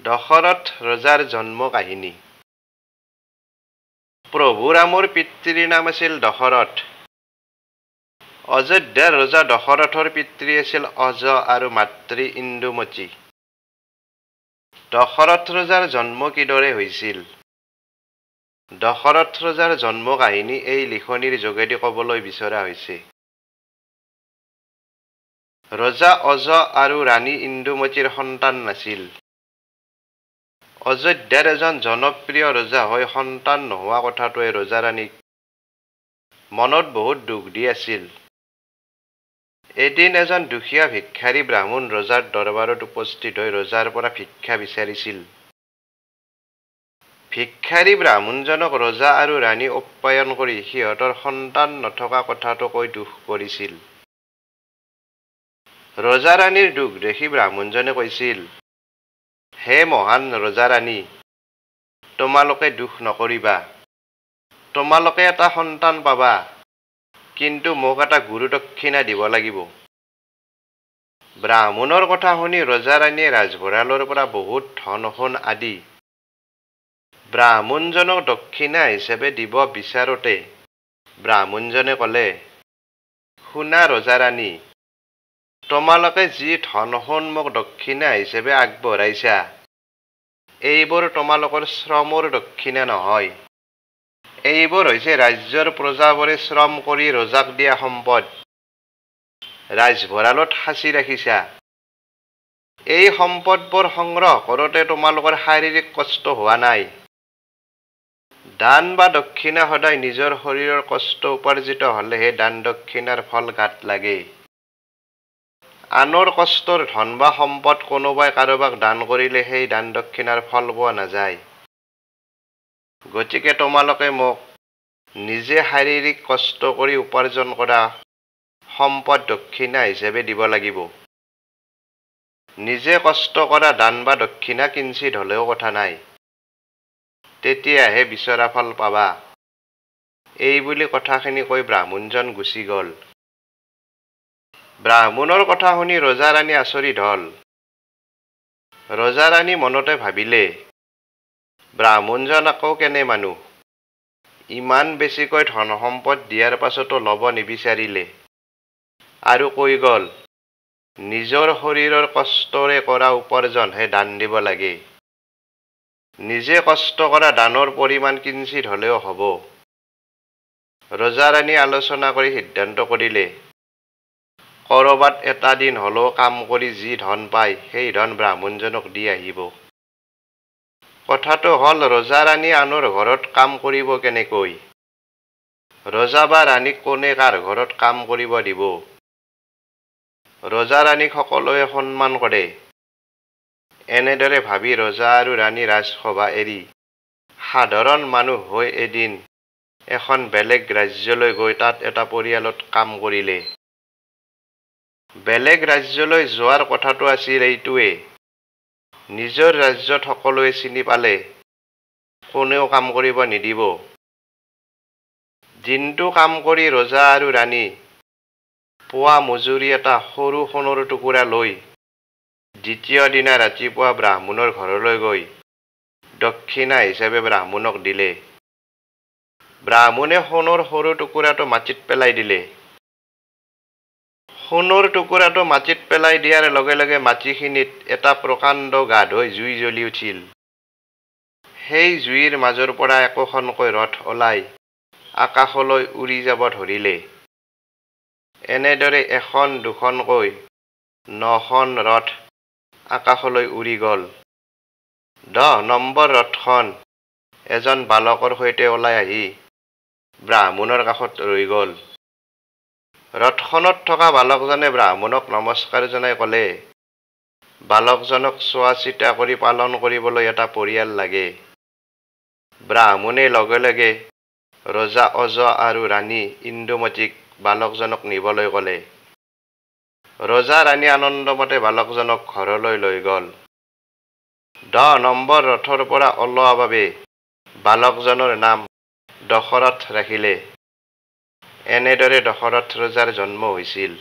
দশৰথ ৰজাৰ জন্ম কাহিনী। প্ৰভু ৰামৰ পিতৃৰ নাম আছিল দশৰথ। অযোধ্যাৰ ৰজা দশৰথৰ পিতৃ আছিল অজ আৰু মাতৃ ইন্দুমতী। দশৰথ ৰজাৰ জন্ম কিদৰে হৈছিল? দশৰথ ৰজাৰ জন্ম কাহিনী এই লিখনিৰ যোগেদি ক'বলৈ বিচৰা হৈছে। ৰজা অজ আৰু ৰাণী ইন্দুমতীৰ সন্তান নাছিল। অযোধ্যাৰ এজন জনপ্ৰিয় ৰজা হৈ সন্তান নোহোৱা কথাটোৱে ৰজা-ৰাণীক মনত বহুত দুখ দি আছিল। এদিন এজন দুখীয়া ভিক্ষাৰী ব্ৰাহ্মণ ৰজাৰ দৰবাৰত উপস্থিত হৈ ৰজাৰ পৰা ভিক্ষা বিচাৰিছিল। ভিক্ষাৰী ব্ৰাহ্মণজনক ৰজা আৰু ৰাণী আপ্যায়ন কৰি সিহঁতৰ সন্তান নথকা কথাটো কৈ দুখ কৰিছিল। ৰজা-ৰাণীৰ দুখ দেখি ব্ৰাহ্মণজনে কৈছিল, হে মহান ৰজা-ৰাণী, তোমালোকে দুখ নকৰিবা। তোমালোকে এটা সন্তান পাবা, কিন্তু মোক এটা গুৰু-দক্ষিণা দিব লাগিব। ব্ৰাহ্মণৰ কথা শুনি ৰজা-ৰাণীয়ে ৰাজভঁৰালৰ পৰা বহুত ধন-সোণ আদি ব্ৰাহ্মণজনক দক্ষিণা হিচাপে দিব বিচাৰোঁতে ব্ৰাহ্মণজনে ক'লে, শুনা ৰজা-ৰাণী, তোমালোকে যি ধন-সোণ মোক দক্ষিণা হিচাপে আগবঢ়াইছা, এইবোৰ তোমালোকৰ শ্ৰমৰ দক্ষিণা নহয়। এইবোৰ হৈছে ৰাজ্যৰ প্ৰজাবোৰে শ্ৰম কৰি ৰজাক দিয়া সম্পদ। ৰাজভঁৰালত সাঁচি ৰাখিছা। এই সম্পদবোৰ সংগ্ৰহ কৰোঁতে তোমালোকৰ শাৰীৰিক কষ্ট হোৱা নাই। দান বা দক্ষিণা সদায় নিজৰ শৰীৰৰ কষ্ট উপাৰ্জিত হ'লেহে দান দক্ষিণাৰ ফল গাত লাগে। আনৰ কষ্টৰ ধন বা সম্পদ কোনোবাই কাৰোবাক দান কৰিলে সেই দান দক্ষিণাৰ ফল পোৱা নাযায়। গতিকে তোমালোকে মোক নিজে শাৰীৰিক কষ্ট কৰি উপাৰ্জন কৰা সম্পদ দক্ষিণা হিচাপে দিব লাগিব। নিজে কষ্ট কৰা দান বা দক্ষিণা কিঞ্চিত হ'লেও কথা নাই। তেতিয়াহে বিচৰা ফল পাবা। এই বুলি কথাখিনি কৈ ব্ৰাহ্মণজন গুচি গ'ল। ব্ৰাহ্মণৰ কথা শুনি ৰজা-ৰাণী আচৰিত হ'ল। ৰজা-ৰাণী মনতে ভাবিলে, ব্ৰাহ্মণজন আকৌ কেনে মানুহ, ইমান বেছিকৈ ধন সম্পদ দিয়াৰ পাছতো ল'ব নিবিচাৰিলে আৰু কৈ গ'ল, নিজৰ শৰীৰৰ কষ্টৰে কৰা উপাৰ্জনহে দান দিব লাগে। নিজে কষ্ট কৰা দানৰ পৰিমাণ কিঞ্চিত হ'লেও হ'ব। ৰজা-ৰাণী আলোচনা কৰি সিদ্ধান্ত কৰিলে, ক'ৰবাত এটা দিন হ'লেও কাম কৰি যি ধন পায় সেই ধন ব্ৰাহ্মণজনক দি আহিব। কথাটো হ'ল ৰজা-ৰাণী আনৰ ঘৰত কাম কৰিব কেনেকৈ? ৰজা বা ৰাণীক কোনে কাৰ ঘৰত কাম কৰিব দিব? ৰজা-ৰাণীক সকলোৱে সন্মান কৰে। এনেদৰে ভাবি ৰজা আৰু ৰাণী ৰাজসভা এৰি সাধাৰণ মানুহ হৈ এদিন এখন বেলেগ ৰাজ্যলৈ গৈ তাত এটা পৰিয়ালত কাম কৰিলে। বেলেগ ৰাজ্যলৈ যোৱাৰ কথাটো আছিল এইটোৱে, নিজৰ ৰাজ্যত সকলোৱে চিনি পালে কোনেও কাম কৰিব নিদিব। দিনটো কাম কৰি ৰজা আৰু ৰাণী পোৱা মজুৰি এটা সৰু সোণৰ টুকুৰা লৈ দ্বিতীয় দিনা ৰাতিপুৱা ব্ৰাহ্মণৰ ঘৰলৈ গৈ দক্ষিণা হিচাপে ব্ৰাহ্মণক দিলে। ব্ৰাহ্মণে সোণৰ সৰু টুকুৰাটো মাটিত পেলাই দিলে। সোণৰ টুকুৰাটো মাটিত পেলাই দিয়াৰ লগে লগে মাটিখিনিত এটা প্ৰকাণ্ড গাধ হৈ জুই জ্বলি উঠিল। সেই জুইৰ মাজৰ পৰা একোখনকৈ ৰথ ওলাই আকাশলৈ উৰি যাব ধৰিলে। এনেদৰে এখন দুখনকৈ 9খন ৰথ আকাশলৈ উৰি গ'ল। 10 নম্বৰ ৰথখন এজন বালকৰ সৈতে ওলাই আহি ব্ৰাহ্মণৰ কাষত ৰৈ গ'ল। ৰথখনত থকা বালকজনে ব্ৰাহ্মণক নমস্কাৰ জনাই ক'লে, বালকজনক চোৱা চিতা কৰি পালন কৰিবলৈ এটা পৰিয়াল লাগে। ব্ৰাহ্মণে লগে লগে ৰজা অজ আৰু ৰাণী ইন্দুমতীক বালকজনক নিবলৈ ক'লে। ৰজা-ৰাণী আনন্দমতে বালকজনক ঘৰলৈ লৈ গ'ল। 10 নম্বৰ ৰথৰ পৰা ওলোৱা বাবে বালকজনৰ নাম দশৰথ ৰাখিলে। এনেদৰে দশৰথ ৰজাৰ জন্ম হৈছিল।